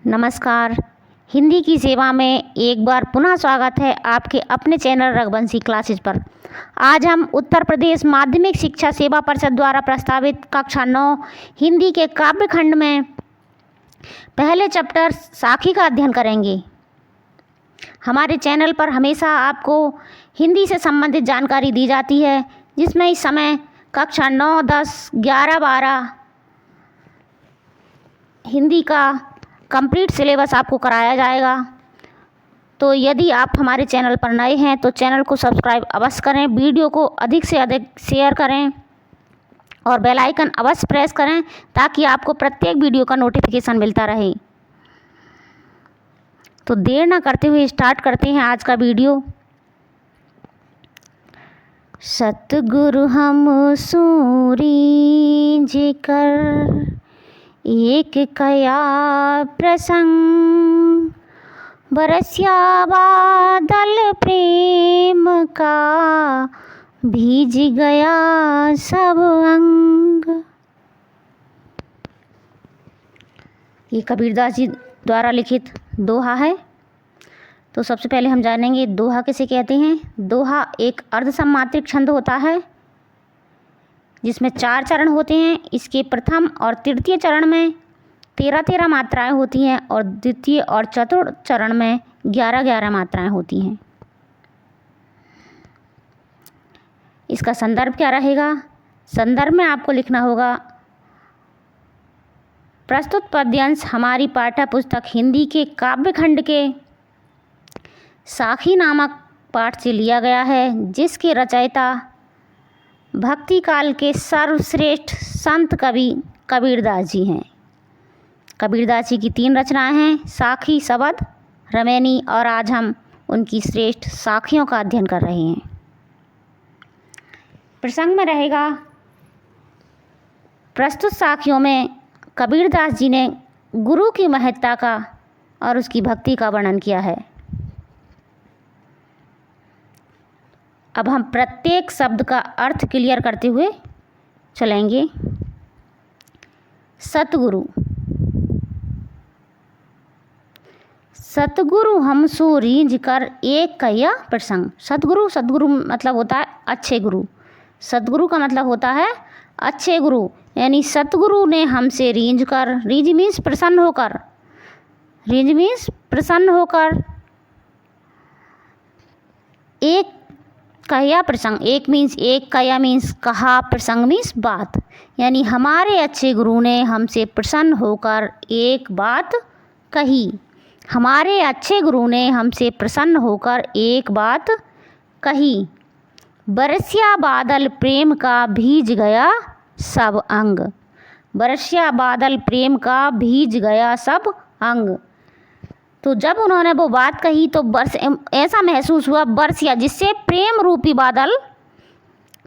नमस्कार। हिंदी की सेवा में एक बार पुनः स्वागत है आपके अपने चैनल रघुवंशी क्लासेज पर। आज हम उत्तर प्रदेश माध्यमिक शिक्षा सेवा परिषद द्वारा प्रस्तावित कक्षा 9 हिंदी के काव्य खंड में पहले चैप्टर साखी का अध्ययन करेंगे। हमारे चैनल पर हमेशा आपको हिंदी से संबंधित जानकारी दी जाती है, जिसमें इस समय कक्षा 9, 10, 11, 12 हिंदी का कंप्लीट सिलेबस आपको कराया जाएगा। तो यदि आप हमारे चैनल पर नए हैं तो चैनल को सब्सक्राइब अवश्य करें, वीडियो को अधिक से अधिक शेयर करें और बेल आइकन अवश्य प्रेस करें ताकि आपको प्रत्येक वीडियो का नोटिफिकेशन मिलता रहे। तो देर ना करते हुए स्टार्ट करते हैं आज का वीडियो। सतगुरु हम सूरी जिकर एक कया प्रसंग, बरसिया बादल प्रेम का भीज गया सब अंग। ये कबीरदास जी द्वारा लिखित दोहा है। तो सबसे पहले हम जानेंगे दोहा किसे कहते हैं। दोहा एक अर्धसम्मात्रिक छंद होता है जिसमें 4 चरण होते हैं। इसके प्रथम और तृतीय चरण में 13-13 मात्राएं होती हैं और द्वितीय और चतुर्थ चरण में 11-11 मात्राएं होती हैं। इसका संदर्भ क्या रहेगा? संदर्भ में आपको लिखना होगा, प्रस्तुत पद्यांश हमारी पाठ्य पुस्तक हिंदी के काव्य खंड के साखी नामक पाठ से लिया गया है, जिसके रचयिता भक्ति काल के सर्वश्रेष्ठ संत कवि कबीरदास जी हैं। कबीरदास जी की 3 रचनाएं हैं, साखी, सबद, रमैनी, और आज हम उनकी श्रेष्ठ साखियों का अध्ययन कर रहे हैं। प्रसंग में रहेगा, प्रस्तुत साखियों में कबीरदास जी ने गुरु की महत्ता का और उसकी भक्ति का वर्णन किया है। अब हम प्रत्येक शब्द का अर्थ क्लियर करते हुए चलेंगे। सतगुरु, सतगुरु हम सो रीझ कर एक कया प्रसंग। सतगुरु, सतगुरु मतलब होता है अच्छे गुरु। सतगुरु का मतलब होता है अच्छे गुरु, यानी सतगुरु ने हमसे रीझ कर, रीझ मीन्स प्रसन्न होकर, रीझ मीन्स प्रसन्न होकर एक कया प्रसंग, एक मीन्स एक, कया मीन्स कहा, प्रसंग मीन्स बात, यानी हमारे अच्छे गुरु ने हमसे प्रसन्न होकर एक बात कही। हमारे अच्छे गुरु ने हमसे प्रसन्न होकर एक बात कही। बरसिया बादल प्रेम का भीज गया सब अंग। बरसिया बादल प्रेम का भीज गया सब अंग। तो जब उन्होंने वो बात कही तो ऐसा महसूस हुआ, बरसिया जिससे प्रेम रूपी बादल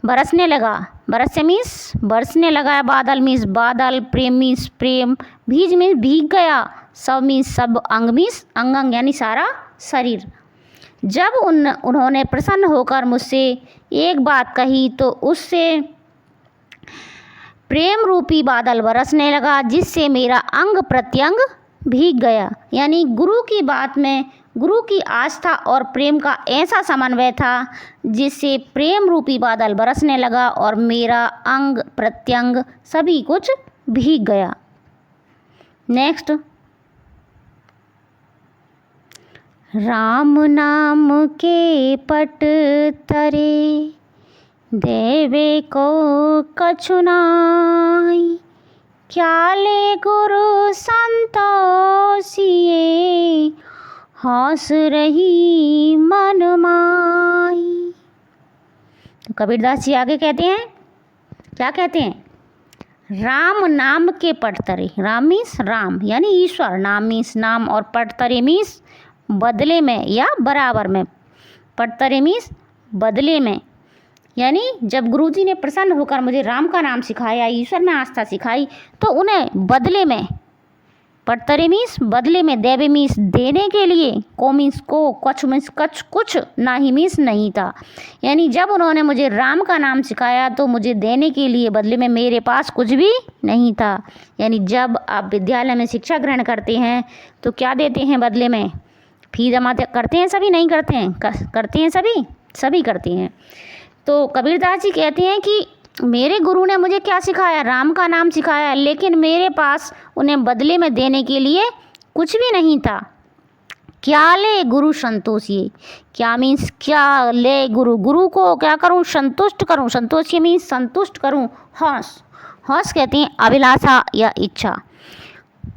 बरसने लगा। बरस मीन्स बरसने लगा, बादल मीन्स बादल, प्रेम मीन्स प्रेम, भीज मीन्स भीग गया, सब मीन्स सब, अंग मीन्स अंग अंग यानी सारा शरीर। जब उन्होंने प्रसन्न होकर मुझसे एक बात कही तो उससे प्रेम रूपी बादल बरसने लगा, जिससे मेरा अंग प्रत्यंग भीग गया। यानी गुरु की बात में गुरु की आस्था और प्रेम का ऐसा समन्वय था जिससे प्रेम रूपी बादल बरसने लगा और मेरा अंग प्रत्यंग सभी कुछ भीग गया। नेक्स्ट, राम नाम के पट तरे देवे को कछु नाई, क्या ले गुरु संतोषिए हौस रही मन माई। तो कबीरदास जी आगे कहते हैं, क्या कहते हैं? राम नाम के पटतरे, राम मीन्स राम यानी ईश्वर, नाम मीन्स नाम, और पटतरे मीन्स बदले में या बराबर में। पटतरे मीन्स बदले में, यानी जब गुरुजी ने प्रसन्न होकर मुझे राम का नाम सिखाया, ईश्वर में आस्था सिखाई, तो उन्हें बदले में पड़तरे मीन्स बदले में, देवे मीन्स देने के लिए, को मीन्स को, कुछ मीन्स कुछ, ना ही मीन्स नहीं था। यानी जब उन्होंने मुझे राम का नाम सिखाया तो मुझे देने के लिए बदले में मेरे पास कुछ भी नहीं था। यानी जब आप विद्यालय में शिक्षा ग्रहण करते हैं तो क्या देते हैं बदले में? फी जमा करते हैं सभी? नहीं करते हैं? करते हैं सभी करते हैं। तो कबीरदास जी कहते हैं कि मेरे गुरु ने मुझे क्या सिखाया? राम का नाम सिखाया, लेकिन मेरे पास उन्हें बदले में देने के लिए कुछ भी नहीं था। क्या ले गुरु संतोषिए, क्या मीन्स क्या ले गुरु, गुरु को क्या करूं? संतुष्ट करूं। संतोषिए मीन्स संतुष्ट करूं। हौस कहते हैं अभिलाषा या इच्छा।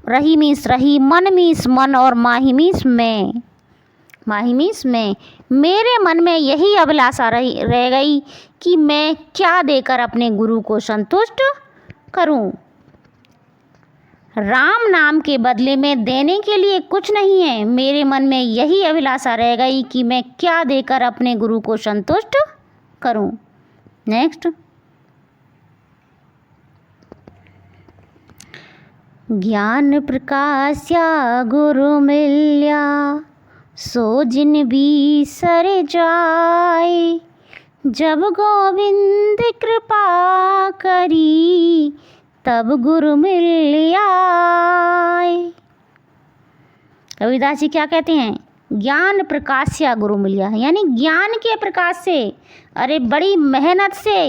रही मीन्स रही, मन मीन्स मन, और माही मीन्स मैं। माही मीन्स मैं। मेरे मन में यही अभिलाषा रह गई कि मैं क्या देकर अपने गुरु को संतुष्ट करूं। राम नाम के बदले में देने के लिए कुछ नहीं है। मेरे मन में यही अभिलाषा रह गई कि मैं क्या देकर अपने गुरु को संतुष्ट करूं। नेक्स्ट, ज्ञान प्रकाश्या गुरु मिल्या, सो जिन भी सर जाए, जब गोविंद कृपा करी, तब गुरु मिल आए। कबीरदास जी क्या कहते हैं? ज्ञान प्रकाश्या गुरु मिलिया, यानी ज्ञान के प्रकाश से, अरे बड़ी मेहनत से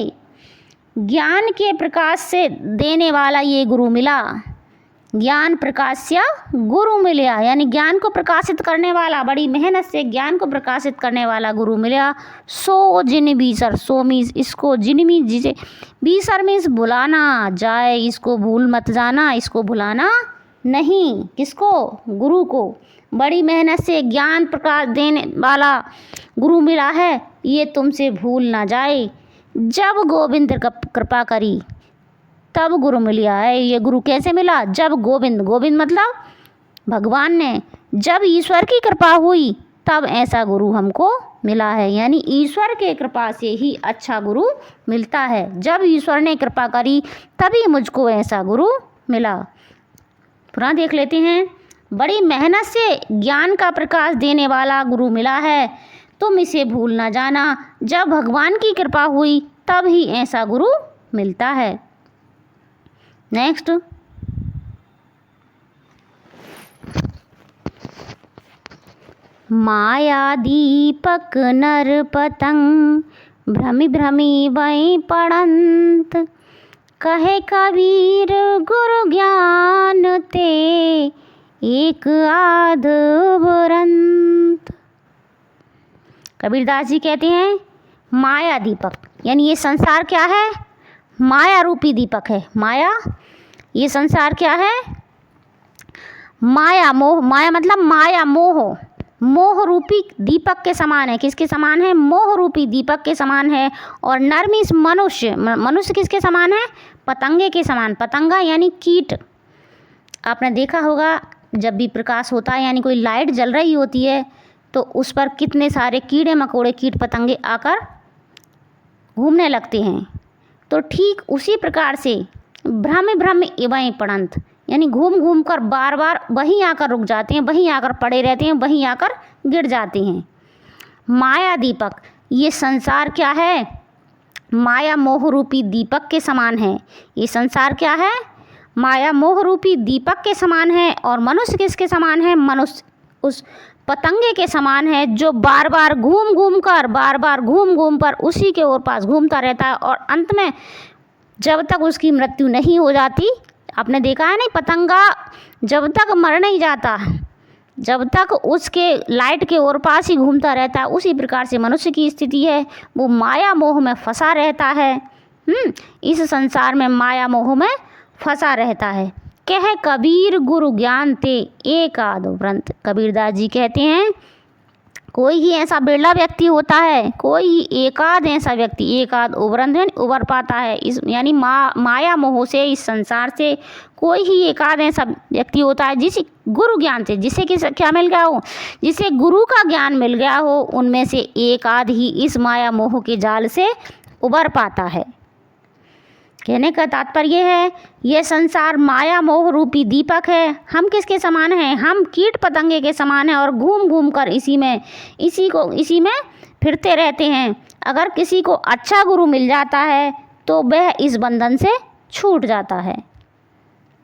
ज्ञान के प्रकाश से देने वाला ये गुरु मिला। ज्ञान प्रकाश्या गुरु मिला, यानी ज्ञान को प्रकाशित करने वाला, बड़ी मेहनत से ज्ञान को प्रकाशित करने वाला गुरु मिला। सो जिन बीसर, सो मीन्स इसको, जिन मीन्स जिसे, बीसर मीन्स भुलाना जाए, इसको भूल मत जाना, इसको भुलाना नहीं। किसको? गुरु को। बड़ी मेहनत से ज्ञान प्रकाश देने वाला गुरु मिला है, ये तुमसे भूल ना जाए। जब गोविंद कृपा करी, तब गुरु मिला है। ये गुरु कैसे मिला? जब गोविंद, गोविंद मतलब भगवान ने, जब ईश्वर की कृपा हुई तब ऐसा गुरु हमको मिला है। यानी ईश्वर के कृपा से ही अच्छा गुरु मिलता है। जब ईश्वर ने कृपा करी तभी मुझको ऐसा गुरु मिला। पुनः देख लेते हैं। बड़ी मेहनत से ज्ञान का प्रकाश देने वाला गुरु मिला है, तुम इसे भूल ना जाना। जब भगवान की कृपा हुई तब ही ऐसा गुरु मिलता है। नेक्स्ट, माया दीपक नर पतंग, भ्रमि भ्रमि वै पड़ंत, कहे कबीर गुरु ज्ञान ते, एक आध बुरंत। कबीरदास जी कहते हैं माया दीपक, यानी ये संसार क्या है? माया रूपी दीपक है। माया, ये संसार क्या है? माया, मोह। माया मतलब माया, मोह। मोह रूपी दीपक के समान है। किसके समान है? मोह रूपी दीपक के समान है। और नर मीन्स मनुष्य। मनुष्य किसके समान है? पतंगे के समान। पतंगा यानी कीट। आपने देखा होगा जब भी प्रकाश होता है, यानी कोई लाइट जल रही होती है तो उस पर कितने सारे कीड़े मकोड़े, कीट पतंगे आकर घूमने लगते हैं। तो ठीक उसी प्रकार से भ्रम भ्रम इवै पड़ंत, यानी घूम घूम कर बार बार वहीं आकर रुक जाते हैं, वहीं आकर पड़े रहते हैं, वहीं आकर गिर जाते हैं। माया दीपक, ये संसार क्या है? माया मोह रूपी दीपक के समान है। ये संसार क्या है? माया मोह रूपी दीपक के समान है। और मनुष्य किसके समान है? मनुष्य उस पतंगे के समान है जो बार बार घूम घूम कर उसी के ओर पास घूमता रहता है। और अंत में जब तक उसकी मृत्यु नहीं हो जाती, आपने देखा है नहीं, पतंगा जब तक मर नहीं जाता, जब तक उसके लाइट के ओर पास ही घूमता रहता है, उसी प्रकार से मनुष्य की स्थिति है। वो माया मोह में फंसा रहता है। इस संसार में माया मोह में फंसा रहता है। कह कबीर गुरु ज्ञान ते, एक आध उपरंत। कबीरदास जी कहते हैं कोई ही ऐसा बिरला व्यक्ति होता है, कोई ही एकाध ऐसा व्यक्ति, एक आध उपरंत उबर पाता है। इस यानी माया मोह से, इस संसार से कोई ही एकाध ऐसा व्यक्ति होता है जिसे गुरु ज्ञान से, जिसे क्या मिल गया हो, जिसे गुरु का ज्ञान मिल गया हो, उनमें से एक आध ही इस माया मोह के जाल से उबर पाता है। कहने का तात्पर्य है यह संसार माया मोह रूपी दीपक है। हम किसके समान हैं? हम कीट पतंगे के समान हैं और घूम घूम कर इसी में फिरते रहते हैं। अगर किसी को अच्छा गुरु मिल जाता है तो वह इस बंधन से छूट जाता है।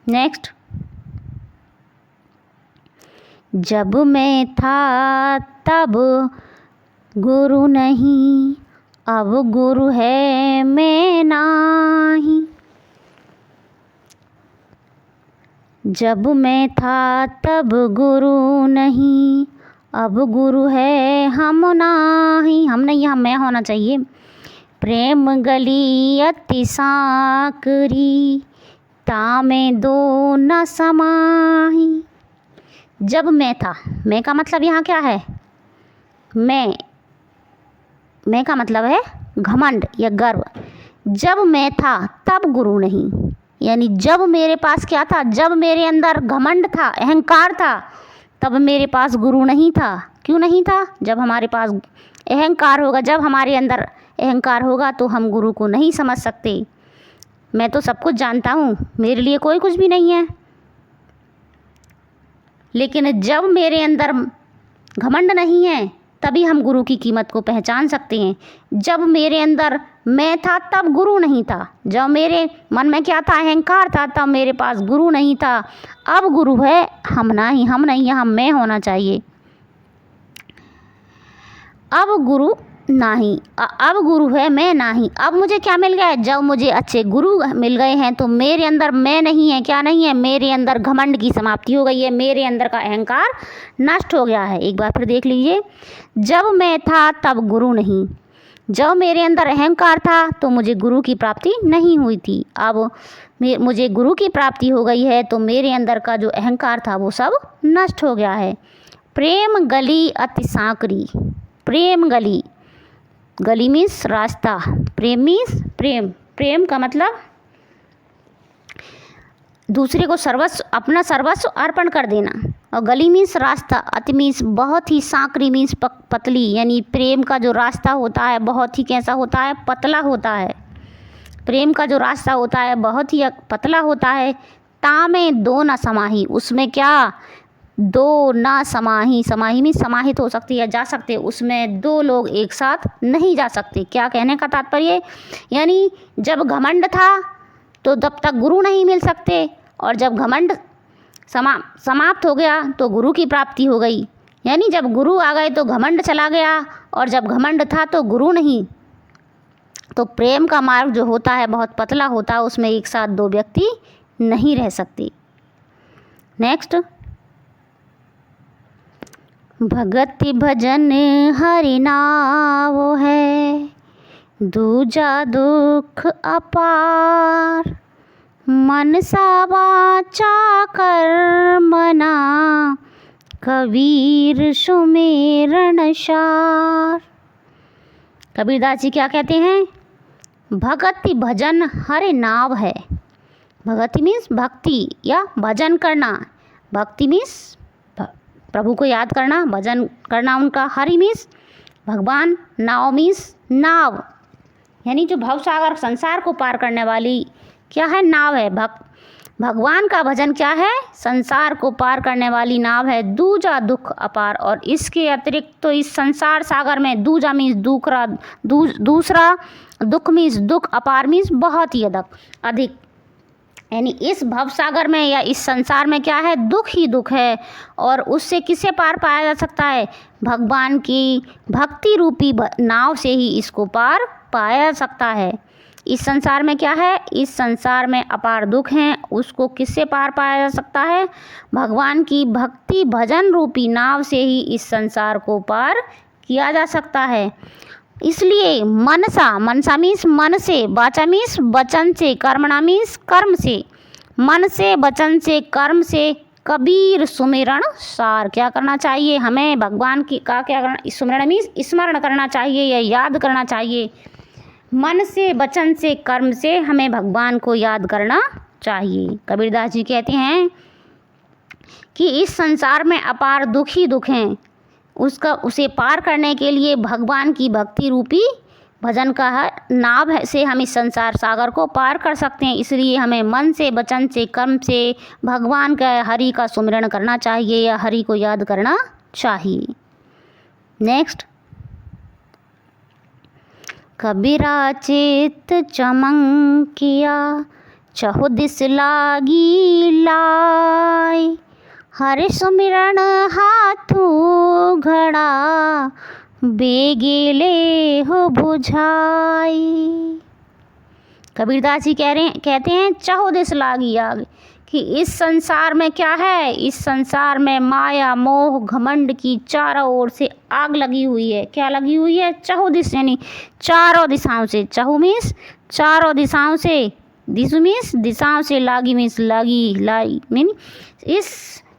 नेक्स्ट, जब मैं था तब गुरु नहीं, अब गुरु है मैं नाही। जब मैं था तब गुरु नहीं, अब गुरु है हम नाही। हम नहीं, यहाँ मैं होना चाहिए। प्रेम गली अति साकरी, तामे दो न समाही। जब मैं था, मैं का मतलब यहाँ क्या है? मैं का मतलब है घमंड या गर्व। जब मैं था तब गुरु नहीं, यानी जब मेरे पास क्या था? जब मेरे अंदर घमंड था, अहंकार था, तब मेरे पास गुरु नहीं था। क्यों नहीं था? जब हमारे पास अहंकार होगा, जब हमारे अंदर अहंकार होगा तो हम गुरु को नहीं समझ सकते। मैं तो सब कुछ जानता हूँ, मेरे लिए कोई कुछ भी नहीं है। लेकिन जब मेरे अंदर घमंड नहीं है तभी हम गुरु की कीमत को पहचान सकते हैं। जब मेरे अंदर मैं था तब गुरु नहीं था। जब मेरे मन में क्या था? अहंकार था, तब मेरे पास गुरु नहीं था। अब गुरु है हम नहीं, यहाँ मैं होना चाहिए। अब गुरु नहीं, अब गुरु है मैं नहीं। अब मुझे क्या मिल गया? जब मुझे अच्छे गुरु मिल गए हैं तो मेरे अंदर मैं नहीं है। क्या नहीं है? मेरे अंदर घमंड की समाप्ति हो गई है, मेरे अंदर का अहंकार नष्ट हो गया है। एक बार फिर देख लीजिए, जब मैं था तब गुरु नहीं। जब मेरे अंदर अहंकार था तो मुझे गुरु की प्राप्ति नहीं हुई थी। अब मुझे गुरु की प्राप्ति हो गई है तो मेरे अंदर का जो अहंकार था वो सब नष्ट हो गया है। प्रेम गली अति सांकरी। प्रेम गली, गली मीन्स रास्ता, प्रेम मीन्स प्रेम का मतलब दूसरे को अपना सर्वस्व अर्पण कर देना। और गली मीन्स रास्ता, अति मीन्स बहुत ही, सांकरी मीन्स पतली, यानी प्रेम का जो रास्ता होता है बहुत ही कैसा होता है? पतला होता है। प्रेम का जो रास्ता होता है बहुत ही पतला होता है। तामे दो न समाही, उसमें क्या? दो ना समाही। समाही में समाहित हो सकती है, जा सकते, उसमें दो लोग एक साथ नहीं जा सकते। क्या कहने का तात्पर्य? यानी जब घमंड था तो तब तक गुरु नहीं मिल सकते, और जब घमंड समाप्त हो गया तो गुरु की प्राप्ति हो गई। यानी जब गुरु आ गए तो घमंड चला गया, और जब घमंड था तो गुरु नहीं। तो प्रेम का मार्ग जो होता है बहुत पतला होता है, उसमें एक साथ दो व्यक्ति नहीं रह सकते। नेक्स्ट, भगति भजन हरि नाव है, दूजा दुख अपार। मनसा वाचा कर्मणा, कबीर सुमेरन सार। कबीरदास जी क्या कहते हैं? भगति भजन हरि नाव है। भगति मीन्स भक्ति या भजन करना। भक्ति मीन्स प्रभु को याद करना, भजन करना उनका। हरि मीन्स भगवान, नाव मीन्स नाव, यानी जो भवसागर संसार को पार करने वाली क्या है? नाव है। भगवान का भजन क्या है? संसार को पार करने वाली नाव है। दूजा दुख अपार, और इसके अतिरिक्त तो इस संसार सागर में दूजा मीन्स दूसरा, दुख मीन्स दुख, अपार मीन्स बहुत ही अधिक। यानी इस भवसागर में या इस संसार में क्या है? दुख ही दुख है। और उससे किसे पार पाया जा सकता है? भगवान की भक्ति रूपी नाव से ही इसको पार पाया जा सकता है। इस संसार में क्या है? इस संसार में अपार दुख हैं, उसको किससे पार पाया जा सकता है? भगवान की भक्ति भजन रूपी नाव से ही इस संसार को पार किया जा सकता है। इसलिए मनसा मीन्स मन से, वाचा मीन्स वचन से, कर्मणा मीन्स कर्म से। मन से, वचन से, कर्म से कबीर सुमिरन सार। क्या करना चाहिए हमें? भगवान की क्या करना? सुमिरन मीन्स स्मरण करना चाहिए या याद करना चाहिए। मन से, वचन से, कर्म से हमें भगवान को याद करना चाहिए। कबीरदास जी कहते हैं कि इस संसार में अपार दुख ही दुख हैं, उसे पार करने के लिए भगवान की भक्ति रूपी भजन का नाव से हम इस संसार सागर को पार कर सकते हैं। इसलिए हमें मन से, वचन से, कर्म से भगवान का, हरि का सुमिरन करना चाहिए या हरि को याद करना चाहिए। नेक्स्ट, कबीरा चित चमंकिया चहुदिस लागी लाय, हरि सुमिरन हाथों घड़ा बेगे ले हो बुझाई। कबीरदास जी कहते हैं चहुदिस लागी आग, कि इस संसार में क्या है, इस संसार में माया मोह घमंड की चारों ओर से आग लगी हुई है। क्या लगी हुई है? चहुदिस यानी चारों दिशाओं से। चहु मीन्स चारों दिशाओं से, दिशु मीन्स दिशाओं से, लागी मीन्स लगी, लाई मीन इस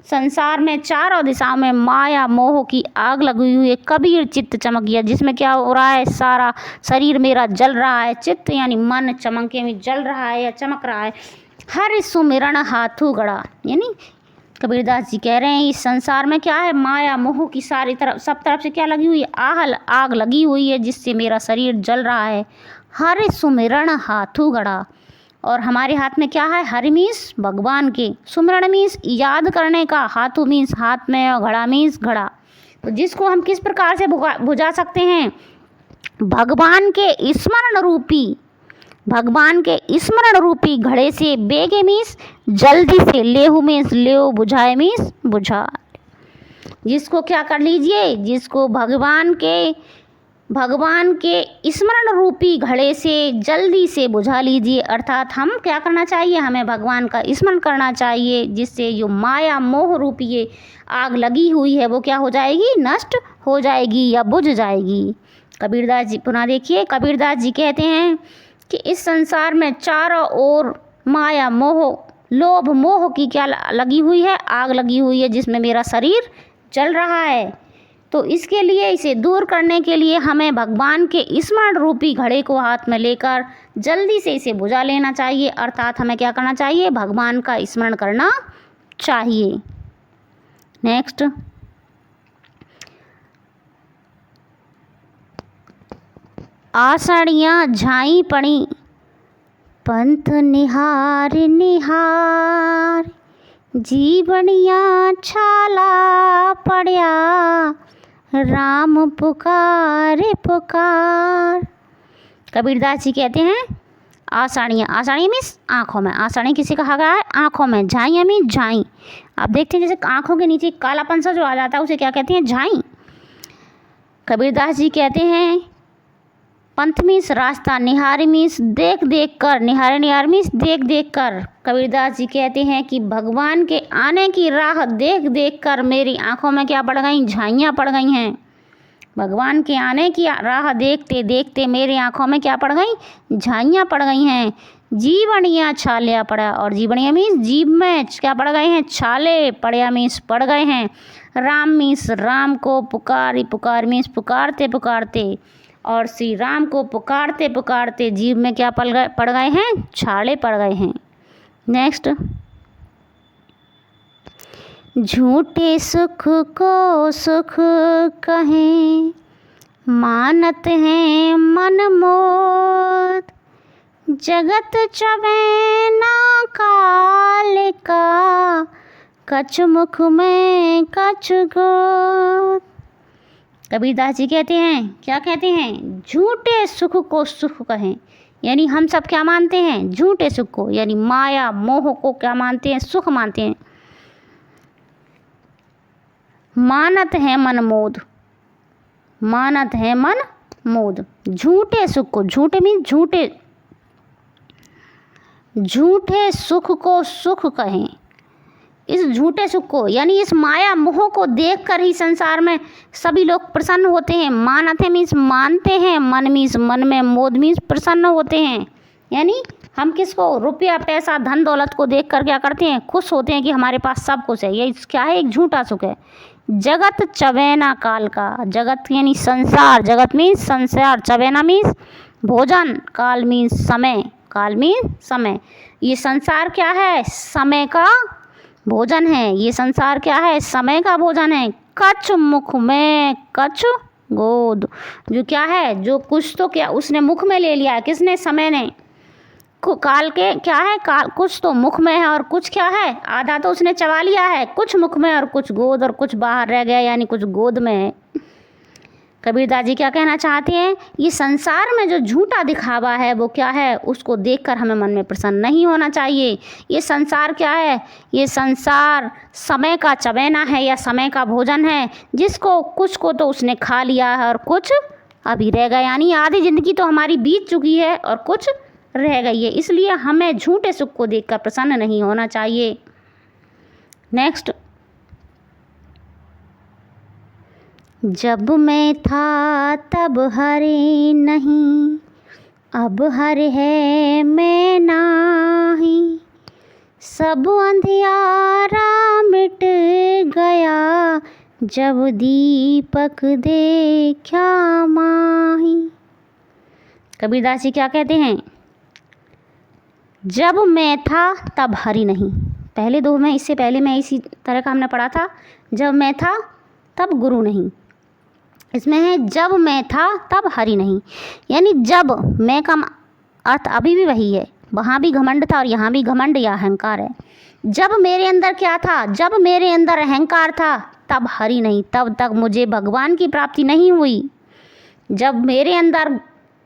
संसार में चारों दिशाओं में माया मोह की आग लगी हुई है। कबीर चित्त चमक गया, जिसमें क्या हो रहा है, सारा शरीर मेरा जल रहा है। चित्त यानी मन चमके में जल रहा है या चमक रहा है। हर सुमिरन हाथों गड़ा, यानी कबीरदास जी कह रहे हैं इस संसार में क्या है, माया मोह की सारी तरफ, सब तरफ से क्या लगी हुई है, आग लगी हुई है, जिससे मेरा शरीर जल रहा है। हर सुमिरन हाथों गड़ा, और हमारे हाथ में क्या है, हरि मीन्स भगवान के, सुमिरन मीन्स याद करने का, हाथों मीन्स हाथ में, और घड़ा मीन्स घड़ा। तो जिसको हम किस प्रकार से बुझा सकते हैं, भगवान के स्मरण रूपी, भगवान के स्मरण रूपी घड़े से। बेगे मीन्स जल्दी से, लेहु मीन्स लेव, बुझाए मीन्स बुझा। जिसको क्या कर लीजिए, जिसको भगवान के स्मरण रूपी घड़े से जल्दी से बुझा लीजिए। अर्थात हम क्या करना चाहिए, हमें भगवान का स्मरण करना चाहिए, जिससे जो माया मोह रूपी ये आग लगी हुई है वो क्या हो जाएगी, नष्ट हो जाएगी या बुझ जाएगी। कबीरदास जी पुनः देखिए, कबीरदास जी कहते हैं कि इस संसार में चारों ओर माया मोह, लोभ मोह की क्या लगी हुई है, आग लगी हुई है, जिसमें मेरा शरीर जल रहा है। तो इसके लिए, इसे दूर करने के लिए हमें भगवान के स्मरण रूपी घड़े को हाथ में लेकर जल्दी से इसे बुझा लेना चाहिए। अर्थात हमें क्या करना चाहिए, भगवान का स्मरण करना चाहिए। नेक्स्ट, आषाढ़ियाँ झाई पड़ी पंथ निहार निहार, जीवनिया छाला पड़िया राम पुकार पुकार। कबीरदास जी कहते हैं आषाढ़ियाँ, आषाढ़ी मीन्स आँखों में, आषाढ़ी किसे कहा गया है, आँखों में। झाइयाँ मीन्स झाई, आप देखते हैं जैसे आँखों के नीचे कालापन सा जो आ जाता है उसे क्या कहते हैं, झाई। कबीरदास जी कहते हैं पंथ मीन्स रास्ता, निहारी मीन्स देख देख कर, निहारे निहार मीन्स देख देख कर। कबीरदास जी कहते हैं कि भगवान के आने की राह देख देख कर मेरी आंखों में क्या पड़ गई, झाइयाँ पड़ गई हैं। भगवान के आने की राह देखते देखते मेरी आंखों में क्या पड़ गई, झाइयाँ पड़ गई हैं। जीवनिया छालिया पड़ा, और जीवनिया मीन्स जीव में क्या पड़ गए हैं, छाले, पड़िया मीन्स पड़ गए हैं। राम मीन्स राम को पुकार, पुकार मीन्स पुकारते पुकारते, और श्री राम को पुकारते पुकारते जीव में क्या पड़ गए हैं, छाले पड़ गए हैं। नेक्स्ट, झूठे सुख को सुख कहें, मानत हैं मन मोद, जगत चवे ना काल का, कछु मुख में कछु गोद। कबीरदास जी कहते हैं, क्या कहते हैं, झूठे सुख को सुख कहें, यानी हम सब क्या मानते हैं, झूठे सुख को, यानी माया मोह को क्या मानते हैं, सुख मानते हैं। मानत है मन मोद, मानत है मन मोद, झूठे सुख को, झूठे मीन झूठे, झूठे सुख को सुख कहें। इस झूठे सुख को, यानी इस माया मोह को देखकर ही संसार में सभी लोग प्रसन्न होते हैं। मानते मीन्स मानते हैं, मन मीन्स मन में, मोद मीन्स प्रसन्न होते हैं। यानी हम किसको, रुपया पैसा धन दौलत को देखकर क्या करते हैं, खुश होते हैं कि हमारे पास सब कुछ है। ये क्या है, एक झूठा सुख है। जगत चवैना काल का, जगत यानी संसार, जगत मीन्स संसार, चवैना मीन्स भोजन, काल मीन्स समय, काल मीन्स समय। ये संसार क्या है, समय का भोजन है। ये संसार क्या है, समय का भोजन है। कछु मुख में कछु गोद। जो क्या है, जो कुछ तो क्या उसने मुख में ले लिया है, किसने, समय ने। काल के क्या है, काल कुछ तो मुख में है और कुछ क्या है, आधा तो उसने चबा लिया है, कुछ मुख में और कुछ गोद और कुछ बाहर रह गया, यानी कुछ गोद में है। कबीरदास जी क्या कहना चाहते हैं, ये संसार में जो झूठा दिखावा है वो क्या है, उसको देखकर हमें मन में प्रसन्न नहीं होना चाहिए। ये संसार क्या है, ये संसार समय का चबेना है या समय का भोजन है, जिसको कुछ को तो उसने खा लिया है और कुछ अभी रह गया, यानी आधी ज़िंदगी तो हमारी बीत चुकी है और कुछ रह गई है। इसलिए हमें झूठे सुख को देखकर प्रसन्न नहीं होना चाहिए। नेक्स्ट, जब मैं था तब हरे नहीं, अब हरे है मैं नाही, सब अंधियारा मिट गया, जब दीपक देखा माही। कबीरदास जी क्या कहते हैं, जब मैं था तब हरि नहीं। पहले दो में, इससे पहले में इसी तरह का हमने पढ़ा था, जब मैं था तब गुरु नहीं। इसमें है जब मैं था तब हरि नहीं, यानी जब मैं का अर्थ अभी भी वही है, वहाँ भी घमंड था और यहाँ भी घमंड या अहंकार है। जब मेरे अंदर क्या था, जब मेरे अंदर अहंकार था तब हरि नहीं, तब तक मुझे भगवान की प्राप्ति नहीं हुई। जब मेरे अंदर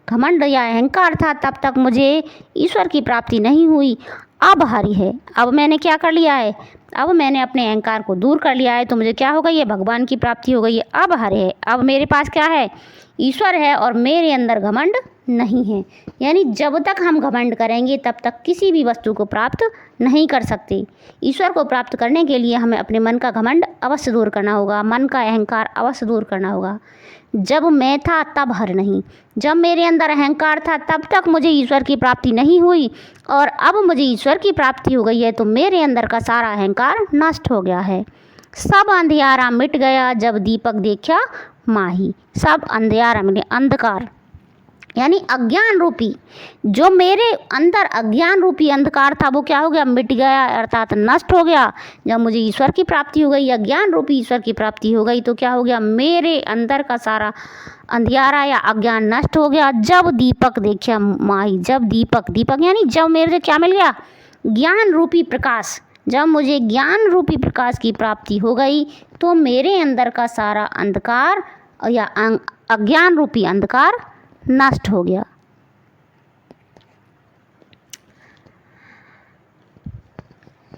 घमंड या अहंकार था तब तक मुझे ईश्वर की प्राप्ति नहीं हुई। अब हरि है, अब मैंने क्या कर लिया है, अब मैंने अपने अहंकार को दूर कर लिया है, तो मुझे क्या हो गई है, भगवान की प्राप्ति हो गई है। अब हरि है, अब मेरे पास क्या है, ईश्वर है और मेरे अंदर घमंड नहीं है। यानी जब तक हम घमंड करेंगे तब तक किसी भी वस्तु को प्राप्त नहीं कर सकते। ईश्वर को प्राप्त करने के लिए हमें अपने मन का घमंड अवश्य दूर करना होगा, मन का अहंकार अवश्य दूर करना होगा। जब मैं था तब हर नहीं, जब मेरे अंदर अहंकार था तब तक मुझे ईश्वर की प्राप्ति नहीं हुई, और अब मुझे ईश्वर की प्राप्ति हो गई है तो मेरे अंदर का सारा अहंकार नष्ट हो गया है। सब अंधियारा मिट गया, जब दीपक देखा माही। सब अंधियारा मिटे, अंधकार यानी अज्ञान रूपी, जो मेरे अंदर अज्ञान रूपी अंधकार था वो क्या हो गया, मिट गया, अर्थात नष्ट हो गया। जब मुझे ईश्वर की प्राप्ति हो गई, अज्ञान रूपी ईश्वर की प्राप्ति हो गई, तो क्या हो गया, मेरे अंदर का सारा अंधियारा या अज्ञान नष्ट हो गया। जब दीपक देखा माही, जब दीपक, दीपक यानी जब मेरे क्या मिल गया, ज्ञान रूपी प्रकाश। जब मुझे ज्ञान रूपी प्रकाश की प्राप्ति हो गई तो मेरे अंदर का सारा अंधकार या अज्ञान रूपी अंधकार नष्ट हो गया।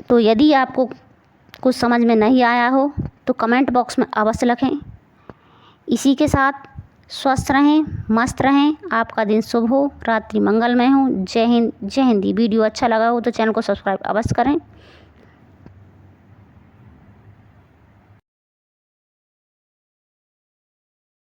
तो यदि आपको कुछ समझ में नहीं आया हो तो कमेंट बॉक्स में अवश्य लिखें। इसी के साथ स्वस्थ रहें, मस्त रहें, आपका दिन शुभ हो, रात्रि मंगलमय हो। जय हिंद, जय हिंदी। वीडियो अच्छा लगा हो तो चैनल को सब्सक्राइब अवश्य करें।